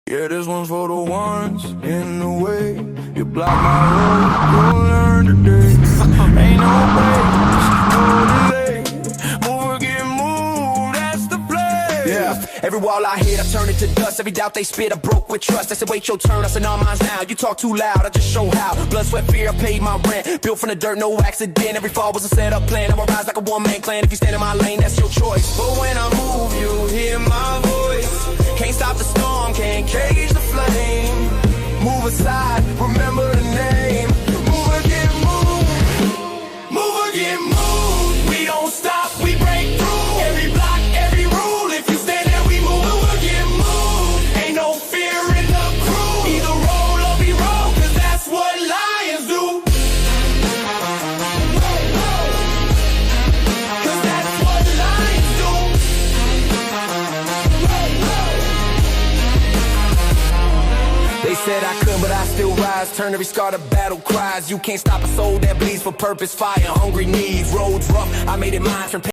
Yeah, this one's for the ones in the way. You block my road, you'll learn today. Ain't no breaks, no delay. Move or get moved, that's the play. Yeah, every wall I hit, I turn it to dust. Every doubt they spit, I broke with trust. I said, wait your turn, I said, all mine's now. You talk too loud, I just show how. Blood, sweat, fear, I paid my rent. Built from the dirt, no accident. Every fall was a setup plan. I will rise like a one-man clan. If you stand in my lane, that's your choice. But when I move, you hear my voice. Can't stop the storm, can't cage the flame. Move aside, remember the name. Move or get moved. Move or get moved. We don't stop, we break through. Every block, every rule. If you stand there, we move. Move or get moved. Ain't no fear in the crew. Either roll or be rolled, 'cause that's what lions do. 'Cause that's what lions do. They said I could, but I still rise. Turn every scar to battle cries. You can't stop a soul that bleeds for purpose. Fire, hungry needs. Roads rough, I made it mine.